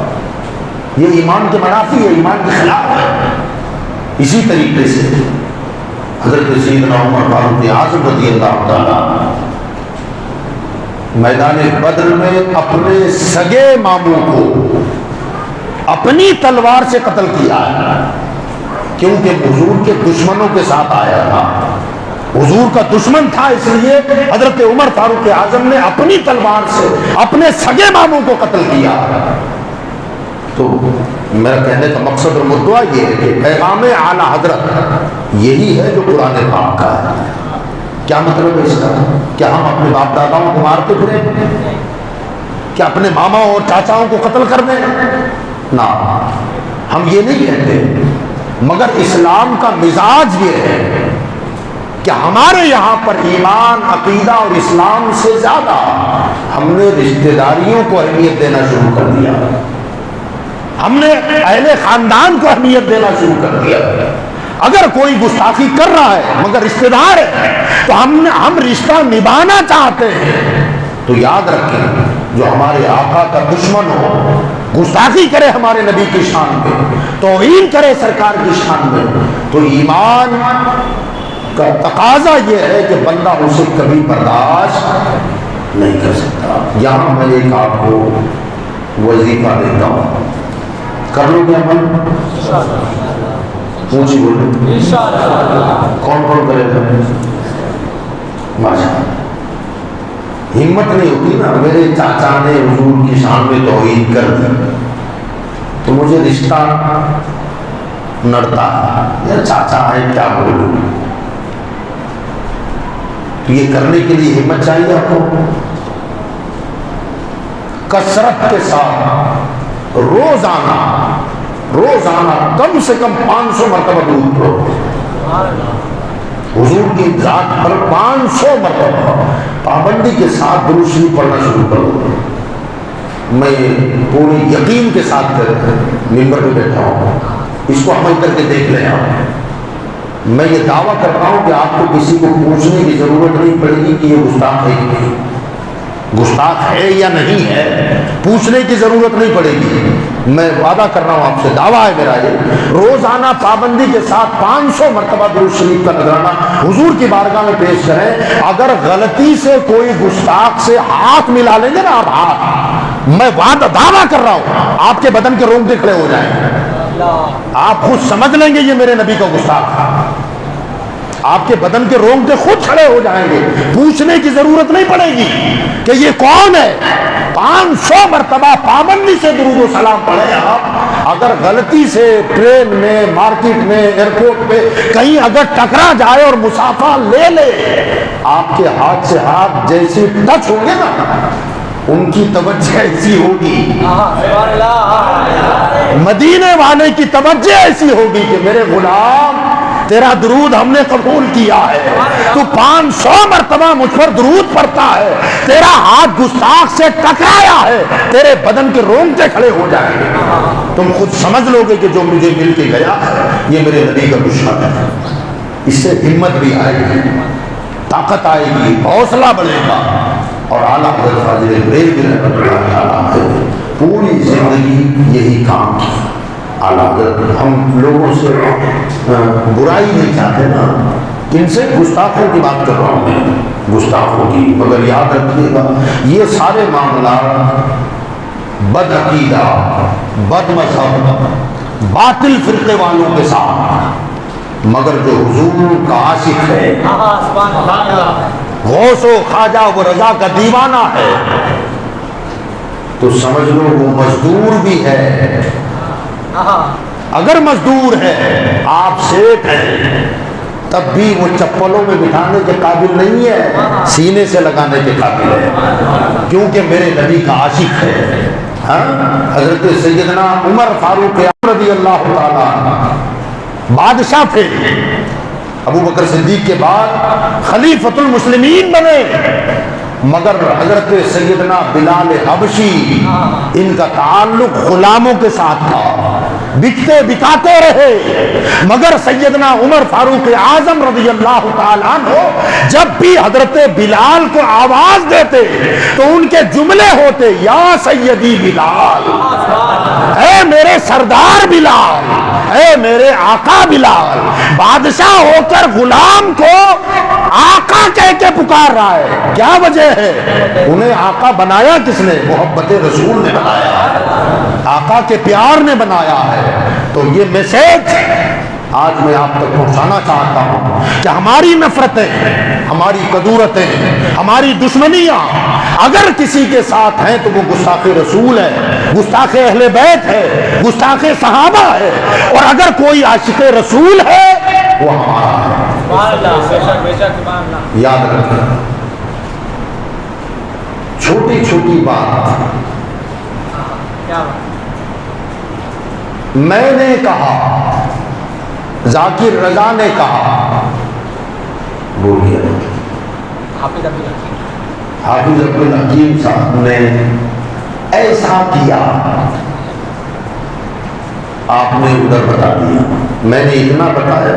یہ ایمان کے منافی ہے، ایمان کے خلاف ہے۔ اسی طریقے سے حضرت سیدنا عمر فاروق اعظم رضی اللہ تعالیٰ میدان بدر میں اپنے سگے ماموں کو اپنی تلوار سے قتل کیا ہے، کیونکہ حضور کے دشمنوں کے ساتھ آیا تھا۔ حضور کا دشمن تھا، اس لیے حضرت عمر فاروق اعظم نے اپنی تلوار سے اپنے سگے ماموں کو قتل کیا۔ تو میرا کہنے کا مقصد اور مدعا یہ ہے کہ پیغام اعلیٰ حضرت یہی ہے جو قرآن پاک کا ہے۔ کیا مطلب ہے اس کا؟ کیا ہم اپنے باپ داداؤں کو مارتے پھریں؟ کیا اپنے ماما اور چاچاؤں کو قتل کر دیں؟ نہ، ہم یہ نہیں کہتے، مگر اسلام کا مزاج یہ ہے کہ ہمارے یہاں پر ایمان، عقیدہ اور اسلام سے زیادہ ہم نے رشتہ داریوں کو اہمیت دینا شروع کر دیا، ہم نے اہل خاندان کو اہمیت دینا شروع کر دیا۔ اگر کوئی گستاخی کر رہا ہے مگر رشتہ دار ہے تو ہم رشتہ نبھانا چاہتے ہیں۔ تو یاد رکھیں، جو ہمارے آقا کا دشمن ہو، گستاخی کرے ہمارے نبی کی شان میں، توہین کرے سرکار کی شان میں، تو ایمان کا تقاضا یہ ہے کہ بندہ اسے کبھی برداشت نہیں کر سکتا۔ یہاں میں ایک آپ کو وظیفہ دیتا ہوں، کر لو گے عمل؟ اونچی بولے، کون کون کرے گا؟ ماشاء اللہ، ہمت نہیں ہوتی نا، میرے چاچا نے حضور کی شان میں توہین کر دی تو مجھے رشتہ نڑتا ہے، یا چاچا ہے کیا بولوں۔ تو یہ کرنے کے لیے ہمت چاہیے آپ کو، کثرت کے ساتھ روزانہ کم سے کم 500 مرتبہ درود پڑھو، حضور کی ذات پر 500 مرتبہ پابندی کے ساتھ درود شریف پڑھنا شروع کرو۔ میں پورے یقین کے ساتھ ممبر پہ بیٹھا ہوں، اس کو عمل کر کے دیکھ لیں آپ۔ میں یہ دعویٰ کرتا ہوں کہ آپ کو کسی کو پوچھنے کی ضرورت نہیں پڑے گی کہ یہ گستاخ ہے کہ نہیں، گستاخ ہے یا نہیں ہے، پوچھنے کی ضرورت نہیں پڑے گی۔ میں وعدہ کر رہا ہوں آپ سے، دعویٰ ہے میرا یہ، روزانہ پابندی کے ساتھ 500 مرتبہ درود شریف کا نذرانہ حضور کی بارگاہ میں پیش کریں۔ اگر غلطی سے کوئی گستاخ سے ہاتھ ملا لیں گے نا آپ، ہاتھ، میں وعدہ دعویٰ کر رہا ہوں آپ کے بدن کے رونگٹے کھڑے ہو جائیں گے، آپ خود سمجھ لیں گے یہ میرے نبی کا گستاخ تھا، آپ کے بدن کے رونگٹے خود کھڑے ہو جائیں گے، پوچھنے کی ضرورت نہیں پڑے گی کہ یہ کون ہے۔ 500 مرتبہ پابندی سے درود و سلام پڑھیں آپ۔ اگر غلطی سے ٹرین میں، مارکیٹ میں، ایئرپورٹ پہ کہیں اگر ٹکرا جائے اور مسافہ لے لے، آپ کے ہاتھ سے ہاتھ جیسے ٹچ ہوں گے نا، ان کی توجہ ایسی ہوگی، مدینے والے کی توجہ ایسی ہوگی کہ میرے غلام تیرا درود ہم نے قبول کیا ہے، تو 500 مرتبہ مجھ پر درود پڑتا ہے، تیرا ہاتھ گستاخ سے ٹکرایا ہے، تیرے بدن کے رونگٹے کھڑے ہو جائیں گے، تم خود سمجھ لو گے کہ جو مجھے مل کے گیا یہ میرے نبی کا دشمن ہے۔ اس سے ہمت بھی آئے گی، طاقت آئے گی، حوصلہ بڑھے گا۔ اور اعلیٰ حضرت فاضل بریلوی رحمۃ اللہ تعالیٰ نے پوری زندگی یہی کام کیا۔ اعلیٰ حضرت ہم لوگوں سے برائی نہیں چاہتے نا، ان سے گستاخوں کی بات کر رہا ہوں میں، گستاخوں کی، مگر یاد رکھیے گا یہ سارے معاملات بد عقیدہ، بد مذہب، باطل فرقے والوں کے ساتھ، مگر جو حضور کا عاشق ہے، غوث و خواجہ و رضا کا دیوانہ ہے، تو سمجھ لو وہ مزدور بھی ہے۔ اگر مزدور ہے، آپ سیٹ ہیں، تب بھی وہ چپلوں میں بٹھانے کے قابل نہیں ہے، سینے سے لگانے کے قابل ہے، کیونکہ میرے نبی کا عاشق ہے۔ حضرت سیدنا عمر فاروق رضی اللہ تعالیٰ بادشاہ تھے، ابو بکر صدیق کے بعد خلیفۃ المسلمین بنے، مگر حضرت سیدنا بلال حبشی ان کا تعلق غلاموں کے ساتھ تھا، بکتے بکاتے رہے، مگر سیدنا عمر فاروق اعظم رضی اللہ تعالیٰ عنہ جب بھی حضرت بلال کو آواز دیتے تو ان کے جملے ہوتے، یا سیدی بلال، اے میرے سردار بلال، اے میرے آقا بلال۔ بادشاہ ہو کر غلام کو آقا کہہ کے پکار رہا ہے، کیا وجہ ہے؟ انہیں آقا بنایا کس نے؟ محبت رسول نے بنایا ہے، آقا کے پیار نے بنایا ہے۔ تو یہ میسج آج میں آپ تک پہنچانا چاہتا ہوں کہ ہماری نفرتیں، ہماری کدورتیں، ہماری دشمنیاں اگر کسی کے ساتھ ہیں تو وہ گستاخ رسول ہے، گستاخ اہل بیت ہے، گستاخ صحابہ ہے، اور اگر کوئی عاشق رسول ہے وہ ہمارا ہے۔ یاد رکھیں، چھوٹی چھوٹی بات میں نے کہا، ذاکر رضا نے کہا، بول گیا حافظ عبد الحکیم صاحب نے ایسا کیا، آپ نے ادھر بتا دیا، میں نے اتنا بتایا،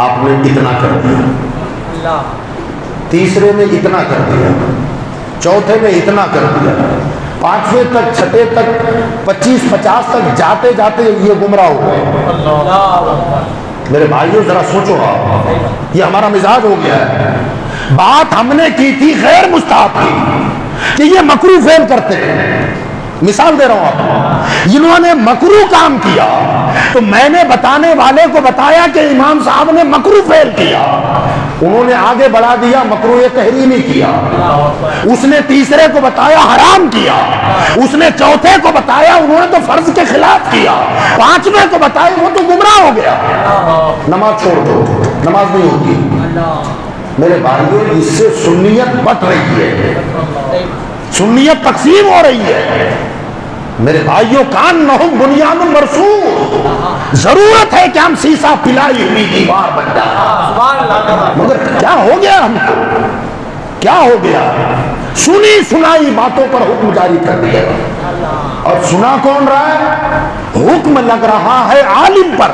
آپ نے اتنا کر دیا، تیسرے نے اتنا کر دیا، چوتھے نے اتنا کر دیا، پانچویں تک، چھٹے تک، 25-50 تک جاتے جاتے یہ گمراہ ہو گئے۔ میرے بھائیوں ذرا سوچو، آپ یہ ہمارا مزاج ہو گیا ہے۔ بات ہم نے کی تھی غیر مستحب کی کہ یہ مکروہ فعل کرتے ہیں، مثال دے رہا ہوں آپ، انہوں نے مکروہ کام کیا تو میں نے بتانے والے کو بتایا کہ امام صاحب نے مکروہ فعل کیا، انہوں نے آگے بڑھا دیا مکروہ تحریمی کیا، اس نے تیسرے کو بتایا حرام کیا، اس نے چوتھے کو بتایا انہوں نے تو فرض کے خلاف کیا، پانچویں کو بتایا وہ تو گمراہ ہو گیا، نماز چھوڑ دو، نماز نہیں ہوتی۔ میرے بھائیوں اس سے سنیت بٹ رہی ہے، سنیت تقسیم ہو رہی ہے۔ میرے بھائیوں، کان نہم بنیان مرصوص، ضرورت ہے کہ ہم سیسا پلائی ہوئی دیوار بن جائیں، مگر کیا ہو گیا ہم کو، کیا ہو گیا؟ سنی سنائی باتوں پر حکم جاری کر دیا، اور سنا کون رہا ہے؟ حکم لگ رہا ہے عالم پر،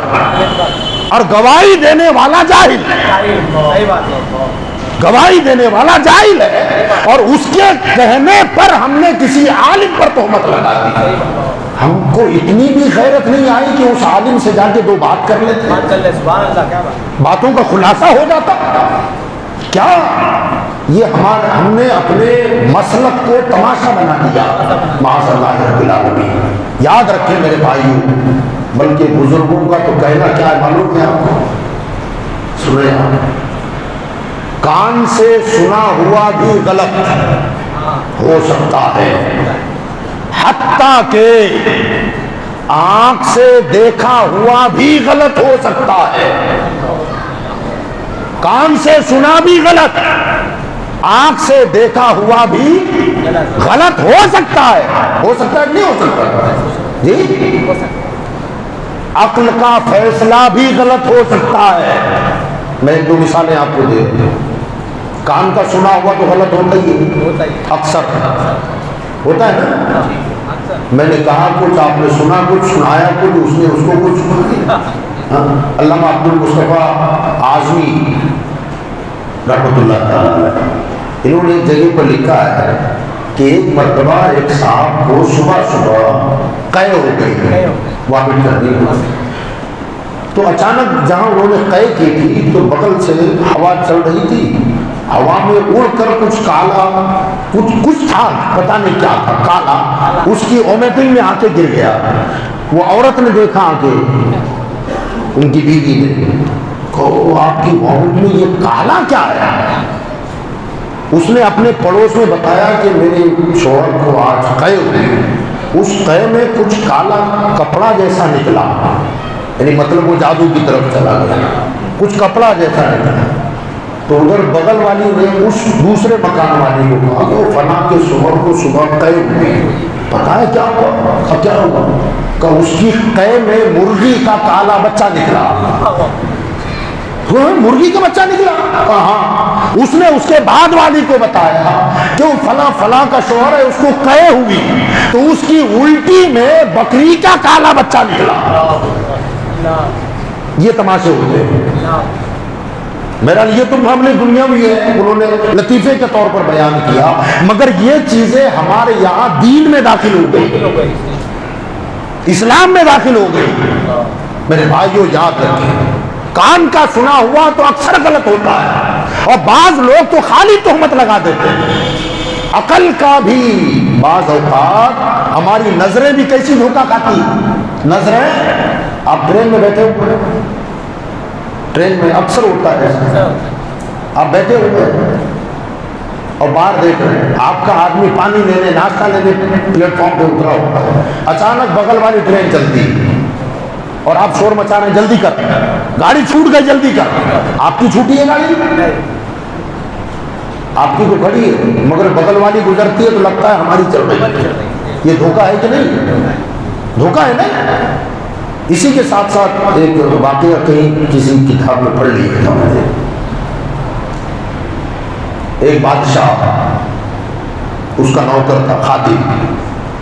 اور گواہی دینے والا جاہل، گواہی دینے والا جاہل ہے، اور اس کے کہنے پر ہم نے کسی عالم پر تہمت لگا دی۔ ہم کو اتنی بھی غیرت نہیں آئی کہ اس عالم سے جا کے دو بات کر لیتے، باتوں کا خلاصہ ہو جاتا۔ کیا یہ ہم نے اپنے مسلک کو تماشا بنا دیا، معاذ اللہ رب العالمین۔ یاد رکھیں میرے بھائیوں، بلکہ بزرگوں کا تو کہنا کیا ہے معلوم ہے آپ کو؟ سنیں آپ، کان سے سنا ہوا بھی غلط ہو سکتا ہے، حتیٰ کہ آنکھ سے دیکھا ہوا بھی غلط ہو سکتا ہے۔ کان سے سنا بھی غلط، آنکھ سے دیکھا ہوا بھی غلط ہو سکتا ہے۔ ہو سکتا ہے نہیں ہو سکتا جی؟ عقل کا فیصلہ بھی غلط ہو سکتا ہے۔ میں ایک دو مثالیں آپ کو دے دوں۔ کان کا سنا ہوا تو غلط ہوتا ہی ہے، اکثر ہوتا ہے نا۔ میں نے کہا کچھ، آپ نے سنا کچھ، سنایا کچھ، اس نے اس کو کچھ۔ علامہ عبد المصطفیٰ اعظمی رحمۃ اللہ تعالیٰ، انہوں نے ایک جگہ پر لکھا ہے کہ ایک مرتبہ ایک صاحب کو صبح صبح قے ہو گئی، وامٹ کرنی ہوئی، تو اچانک جہاں انہوں نے قے کی تھی تو بغل سے ہوا چل رہی تھی، ہوا میں اڑ کر کچھ کالا کچھ تھا، پتہ نہیں کیا تھا، کالا اس کی اومیٹنگ میں آ کے گر گیا۔ وہ عورت نے دیکھا آ کے، ان کی بیوی نے کہا آپ کی وامٹ میں یہ کالا کیا ہے؟ اس نے اپنے پڑوس میں بتایا کہ میرے شوہر کو آج قے ہوئی، اس قے میں کچھ کالا کپڑا جیسا نکلا، یعنی مطلب وہ جادو کی طرف چلا گیا، کچھ کپڑا جیسا نکلا۔ تو ادھر بغل والی نے اس دوسرے مکان والی کو کہا کہ وہ فلاں کے شوہر کو صبح قے ہوئی، پتہ ہے کیا ہوا؟ کیا ہوا؟ کہ اس کی قے میں مرغی کا کالا بچہ نکلا۔ مرغی کا بچہ نکلا؟ ہاں۔ اس نے اس کے بعد والی کو بتایا کہ وہ فلاں فلاں کا شوہر ہے، اس کو قے ہوئی، تو اس کی الٹی میں بکری کا کالا بچہ نکلا۔ یہ تماشے ہوتے ہیں۔ میرا یہ تو ہم نے دنیا میں ہے، انہوں نے لطیفے کے طور پر بیان کیا، مگر یہ چیزیں ہمارے یہاں دین میں داخل ہو گئی، اسلام میں داخل ہو گئی۔ میرے بھائیوں یاد رکھیں، کان کا سنا ہوا تو اکثر غلط ہوتا ہے، اور بعض لوگ تو خالی تہمت لگا دیتے ہیں۔ عقل کا بھی بعض اوقات، ہماری نظریں بھی کیسی دھوکہ کھاتی۔ نظریں، آپ ٹرین میں بیٹھے ہوئے، ٹرین میں اکثر ہوتا ہے ایسا، آپ بیٹھے ہوئے ہیں اور باہر دیکھ رہے ہیں، آپ کا آدمی پانی لینے ناشتہ لینے پلیٹ فارم پہ اترا ہوتا ہے، اچانک بغل والی ٹرین چلتی ہے اور آپ شور مچا رہے ہیں جلدی کر، گاڑی چھوٹ گئی جلدی کر، آپ کی چھوٹی ہے گاڑی؟ آپ کی تو کھڑی ہے، مگر بغل والی گزرتی ہے تو لگتا ہے ہماری چل رہی ہے۔ یہ دھوکہ ہے کہ نہیں؟ دھوکہ ہے نا۔ اسی کے ساتھ ساتھ ایک واقعہ کہیں کسی کتاب میں پڑھ لی تھا میں نے، ایک بادشاہ، اس کا نوکر تھا خادم،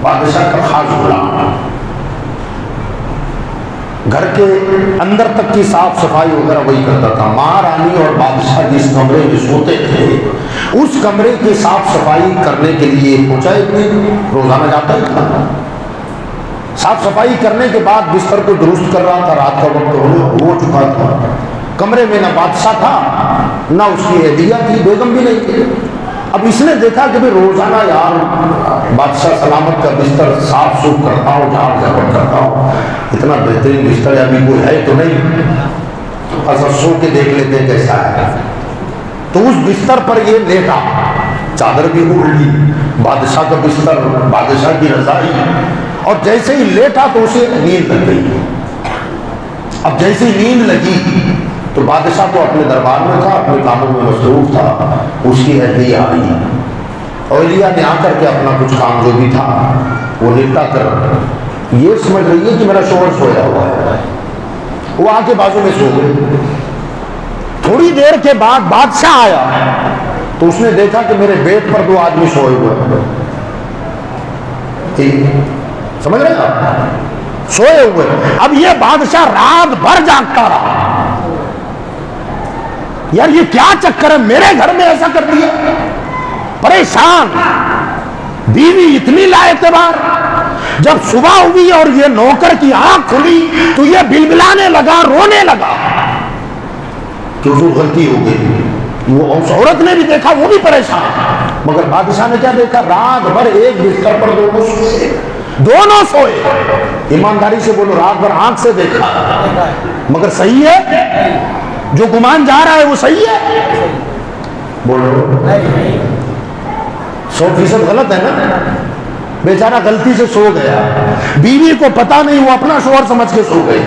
بادشاہ کا خاص غلام، گھر کے اندر تک کی صاف صفائی وغیرہ وہی کرتا تھا۔ مہارانی اور بادشاہ جس کمرے میں سوتے تھے اس کمرے کی صاف صفائی کرنے کے لیے پہنچا، ایک دن روزانہ جاتا ہی تھا، صاف صفائی کرنے کے بعد بستر کو درست کر رہا تھا، رات کا وقت ہو چکا تھا، کمرے میں نہ بادشاہ تھا نہ اس کی اہلیہ تھی، بیگم بھی نہیں تھی۔ اب اس نے دیکھا کہ روزانہ یار بادشاہ سلامت کا بستر صاف سوکھ کرتا ہوں، جھاڑ جھپٹ کرتا ہوں، اتنا بہترین بستر ابھی کوئی ہے تو نہیں، ایسا سو کے دیکھ لیتے ہیں کیسا ہے۔ تو اس بستر پر یہ لیٹا، چادر بھی اوڑھ لی، بادشاہ کا بستر، بادشاہ کی رضائی، اور جیسے ہی لیٹا تو اسے نیند لگ گئی۔ اب جیسے ہی نیند لگی تو بادشاہ تو اپنے دربار میں تھا، اپنے کاموں میں مصروف تھا، اس کی اہلیہ آئی، اہلیہ نے آ کر کے اپنا کچھ کام جو بھی تھا وہ نپٹا کر یہ سمجھ رہی ہے کہ میرا شوہر سویا ہوا ہے، وہ آ کے بازو میں سو گئے۔ تھوڑی دیر کے بعد بادشاہ آیا تو اس نے دیکھا کہ میرے بیڈ پر دو آدمی سوئے ہوئے ہیں، سمجھ رہے ہیں آپ، سوئے ہوئے۔ اب یہ بادشاہ رات بھر جاگتا رہا، یار یہ کیا چکر ہے، میرے گھر میں ایسا کر دیا، پریشان، بیوی اتنی لا اعتبار۔ جب صبح ہوئی اور یہ نوکر کی آنکھ کھلی تو یہ بلبلانے لگا، رونے لگا کہ حضور غلطی ہو گئی۔ وہ اس عورت نے بھی دیکھا، وہ بھی پریشان، مگر بادشاہ نے کیا دیکھا، رات بھر ایک بستر پر دونوں سوئے، دونوں سوئے۔ ایمانداری سے بولو، رات بھر آنکھ سے دیکھا، مگر صحیح ہے جو گمان جا رہا ہے وہ صحیح ہے؟ بولو 100% غلط ہے نا۔ بیچارہ غلطی سے سو گیا، بیوی کو پتا نہیں، وہ اپنا شوہر سمجھ کے سو گئی،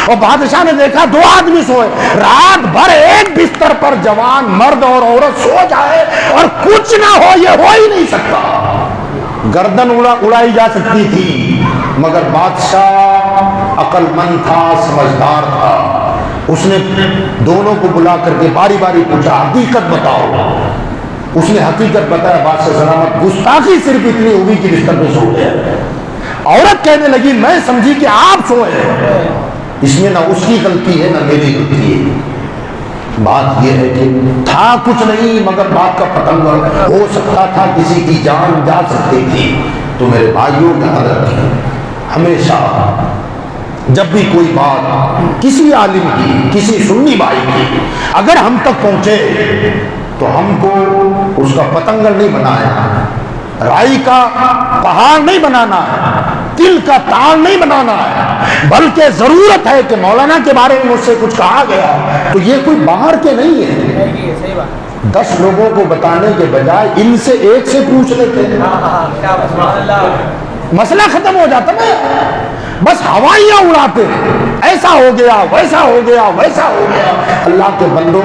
اور بادشاہ نے دیکھا دو آدمی سوئے، رات بھر ایک بستر پر جوان مرد اور عورت سو جائے اور کچھ نہ ہو، یہ ہو ہی نہیں سکتا۔ گردن اڑائی جا سکتی تھی، مگر بادشاہ عقل مند تھا، سمجھدار تھا، اس نے دونوں کو بلا کر کے باری باری پوچھا، حقیقت بتاؤ۔ اس نے حقیقت بتایا، بادشاہ سلامت، گستاخی صرف اتنی ہوئی کہ بستر پہ سو گیا۔ عورت کہنے لگی، میں سمجھی کہ آپ سوئے، اس میں نہ اس کی غلطی ہے نہ میری غلطی ہے۔ بات یہ ہے کہ تھا کچھ نہیں، مگر بات کا پتنگ ہو سکتا تھا، کسی کی جان جا سکتی تھی۔ تو میرے بھائیوں یاد رکھیں، ہمیشہ جب بھی کوئی بات کسی عالم کی، کسی سنی بھائی کی اگر ہم تک پہنچے تو ہم کو اس کا پتنگڑ نہیں بنایا، رائی کا پہاڑ نہیں بنانا ہے، دل کا تار نہیں بنانا ہے، بلکہ ضرورت ہے کہ مولانا کے بارے میں مجھ سے کچھ کہا گیا تو یہ کوئی باہر کے نہیں ہے، 10 لوگوں کو بتانے کے بجائے ان سے ایک سے پوچھ لیتے ہیں، مسئلہ ختم ہو جاتا نا۔ بس ہوائیاں اڑاتے ہیں، ایسا ہو گیا، ویسا ہو گیا، ویسا ہو گیا۔ اللہ کے بندو،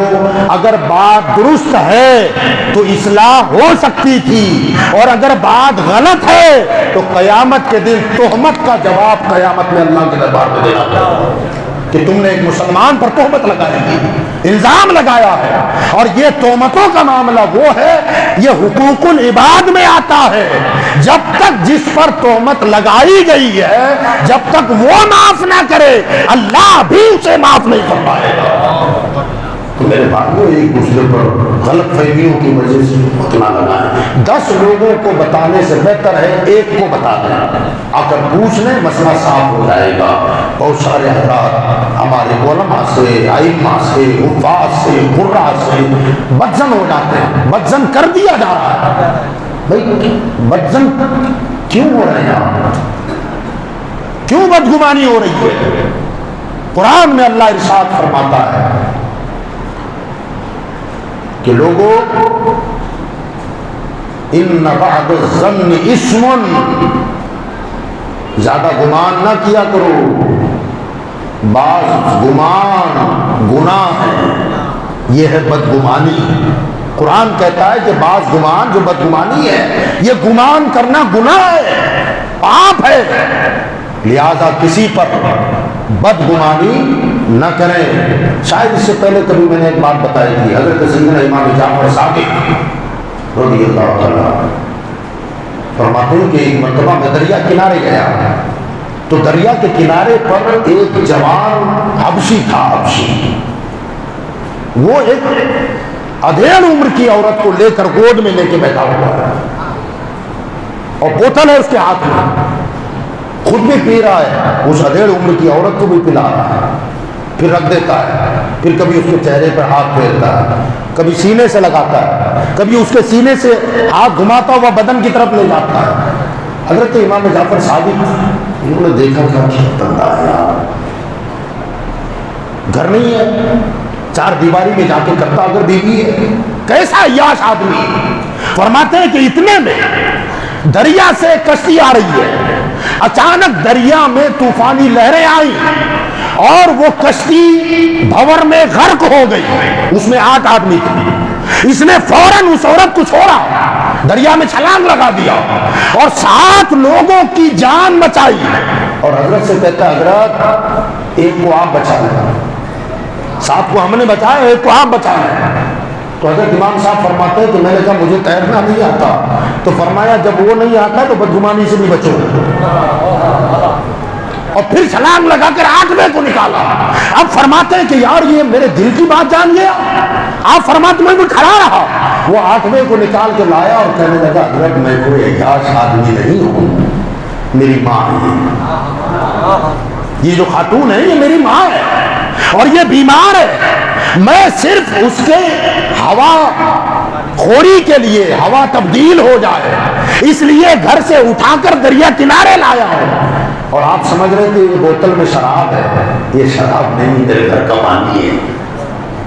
اگر بات درست ہے تو اصلاح ہو سکتی تھی، اور اگر بات غلط ہے تو قیامت کے دن تہمت کا جواب قیامت میں اللہ کے دربار میں دینا پڑے کہ تم نے ایک مسلمان پر تہمت لگائی ہے، الزام لگایا ہے۔ اور یہ تہمتوں کا معاملہ وہ ہے، یہ حقوق العباد میں آتا ہے، جب تک جس پر تہمت لگائی گئی ہے جب تک وہ معاف نہ کرے اللہ بھی اسے معاف نہیں فرمائے گا۔ تو میرے بھائیوں، ایک دوسرے پر غلط فہمیوں کی وجہ سے اتنا لگا ہے، 10 لوگوں کو بتانے سے بہتر ہے ایک کو بتا دیں، آ کر پوچھ لیں، مسئلہ صاف ہو جائے گا۔ بہت سارے حضرات ہمارے علماء سے، ائمہ سے، حفاظ سے، قراء سے بدزن ہو جاتے ہیں، بدزن کر دیا جا رہا ہے۔ بھائی بدزن کیوں ہو رہے ہیں آپ؟ کیوں بدگمانی ہو رہی ہے؟ قرآن میں اللہ ارشاد فرماتا ہے کہ لوگوں ان بعض الظن اسم، زیادہ گمان نہ کیا کرو، بعض گمان گناہ ہے، یہ ہے بدگمانی۔ قرآن کہتا ہے کہ بعض گمان جو بدگمانی ہے، یہ گمان کرنا گناہ ہے، پاپ ہے، لہذا کسی پر بدگمانی نہ کریں۔ شاید اس سے پہلے کبھی میں نے ایک بات بتائی تھی، حضرت سیدنا امام جعفر صادق رضی اللہ تعالیٰ فرماتے ہیں کہ ایک مرتبہ میں دریا کنارے گیا تو دریا کے کنارے پر ایک جوان حبشی تھا، حبشی، وہ ایک ادھیڑ عمر کی عورت کو لے کر گود میں لے کے بیٹھا ہوا ہے اور بوتل ہے اس کے ہاتھ میں، خود بھی پی رہا ہے، اس ادھیڑ عمر کی عورت کو بھی پلا رہا ہے، پھر رکھ دیتا ہے، پھر کبھی اس کے چہرے پر ہاتھ پھیرتا ہے، کبھی سینے سے لگاتا ہے، کبھی اس کے سینے سے ہاتھ گھماتا ہوا بدن کی طرف لے جاتا ہے۔ حضرت امام جعفر صادق انہوں نے دیکھا کہ کیا بندہ ہے یار، گھر نہیں ہے، چار دیواری میں جا کے کرتا اگر بیوی ہے، کیسا عیاش آدمی۔ فرماتے ہیں کہ اتنے میں دریا سے کشتی آ رہی ہے، اچانک دریا میں طوفانی لہریں آئی اور وہ کشتی بھور میں غرق ہو گئی، اس میں 8 آدمی تھے۔ اس نے فوراً اس عورت کو چھوڑا، دریا میں چھلانگ لگا دیا اور 7 لوگوں کی جان بچائی، اور حضرت سے کہتا ہے حضرت ایک کو آپ بچا لیں، 7 کو ہم نے بچایا، ایک کو آپ بچا لیں۔ تو حضرت امام صاحب فرماتے ہیں کہ میں نے کہا مجھے تیرنا نہیں آتا، تو فرمایا جب وہ نہیں آتا تو بدگمانی سے بھی بچو، اور پھر چھلانگ لگا کر 8ویں کو نکالا۔ اب فرماتے ہیں کہ یار یہ میرے دل کی بات جان گیا، آپ فرماتے میں بھی کھڑا رہا، وہ 8ویں کو نکال کے لایا اور کہنے لگا حضرت میں کوئی عیاش آدمی نہیں ہوں، میری ماں ہے، یہ جو خاتون ہے یہ میری ماں ہے اور یہ بیمار ہے، میں صرف اس کے ہوا خوری کے لیے، ہوا تبدیل ہو جائے اس لیے گھر سے اٹھا کر دریا کنارے لایا ہوں۔ اور آپ سمجھ رہے کہ یہ بوتل میں شراب ہے، یہ شراب نہیں، میرے گھر کا پانی ہے،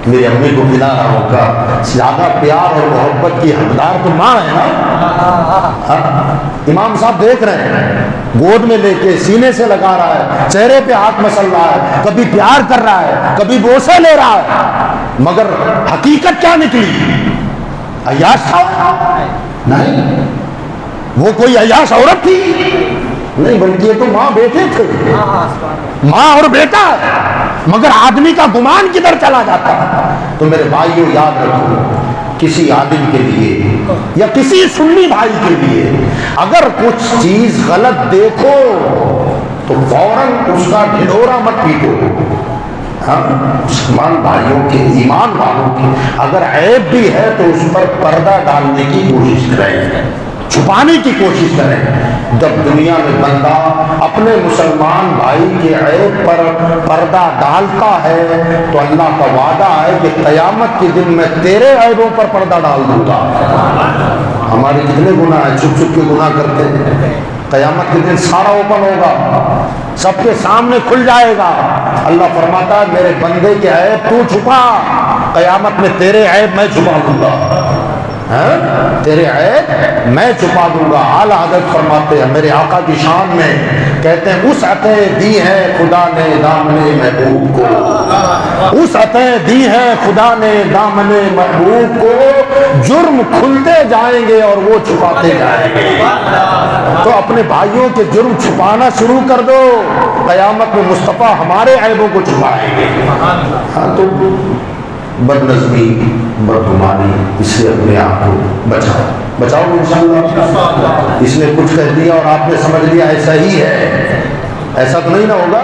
میری امی کو پلا رہا ہوں کا زیادہ پیار اور محبت کی حقدار تو ماں ہے نا۔ امام صاحب دیکھ رہے ہیں، گود میں لے کے سینے سے لگا رہا ہے، چہرے پہ ہاتھ مسل رہا ہے، کبھی پیار کر رہا ہے، کبھی بوسے لے رہا ہے، مگر حقیقت کیا نکلی؟ عیاش تھا؟ نہیں، وہ کوئی عیاش عورت تھی نہیں، بلکہ یہ تو ماں بیٹے تھے، ماں اور بیٹا، مگر آدمی کا گمان کدھر چلا جاتا ہے۔ تو میرے بھائیو یاد رکھو، کسی عالم کے لیے یا کسی سنی بھائی کے لیے اگر کچھ چیز غلط دیکھو تو فوراً اس کا ڈھنڈورا مت پیٹو۔ مسلمان بھائیوں کے، ایمان والوں کے اگر عیب بھی ہے تو اس پر پردہ ڈالنے کی کوشش کریں، چھپانے کی کوشش کریں۔ جب دنیا میں بندہ اپنے مسلمان بھائی کے عیب پر پردہ ڈالتا ہے تو اللہ کا وعدہ ہے کہ قیامت کے دن میں تیرے عیبوں پر پردہ ڈال دوں گا۔ ہمارے کتنے گناہ ہیں، چھپ چھپ کے گناہ کرتے ہیں، قیامت کے دن سارا اوپن ہوگا، سب کے سامنے کھل جائے گا۔ اللہ فرماتا ہے میرے بندے کے عیب تو چھپا، قیامت میں تیرے عیب میں چھپا دوں گا، تیرے عیب میں چھپا دوں گا۔ اعلیٰ حضرت فرماتے ہیں میرے آقا کی شان میں، کہتے ہیں وسعتیں دی ہیں خدا نے دامن محبوب کو، وسعتیں دی ہیں خدا نے دامن محبوب کو، جرم کھلتے جائیں گے اور وہ چھپاتے جائیں گے۔ تو اپنے بھائیوں کے جرم چھپانا شروع کر دو، قیامت میں مصطفیٰ ہمارے عیبوں کو چھپائیں گے۔ تو بد نظمی، بدگمانی، اس سے اپنے آپ کو بچاؤ انشاءاللہ۔ اس نے کچھ کہہ دیا اور آپ نے سمجھ لیا ایسا ہی ہے، ایسا تو نہیں نہ ہوگا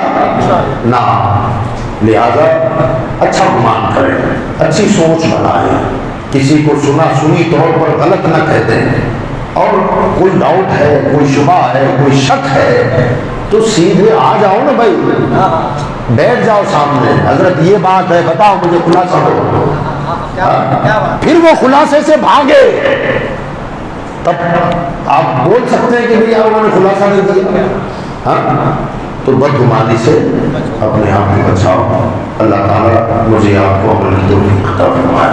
نا، لہذا اچھا گمان کریں، اچھی سوچ بنائیں، کسی کو سنا سنی طور پر غلط نہ کہہ دیں، اور کوئی ڈاؤٹ ہے، کوئی شبہ ہے، کوئی شک ہے تو سیدھے آ جاؤ نا بھائی، بیٹھ جاؤ سامنے، حضرت یہ بات ہے بتاؤ مجھے خلاصہ دو، پھر وہ خلاصے سے بھاگے تب آپ بول سکتے ہیں کہ بھئی انہوں نے خلاصہ نہیں دیا۔ تو بدگمانی سے اپنے آپ کو بچاؤ۔ اللہ تعالیٰ مجھے آپ کو عمل کی توفیق عطا فرمائے۔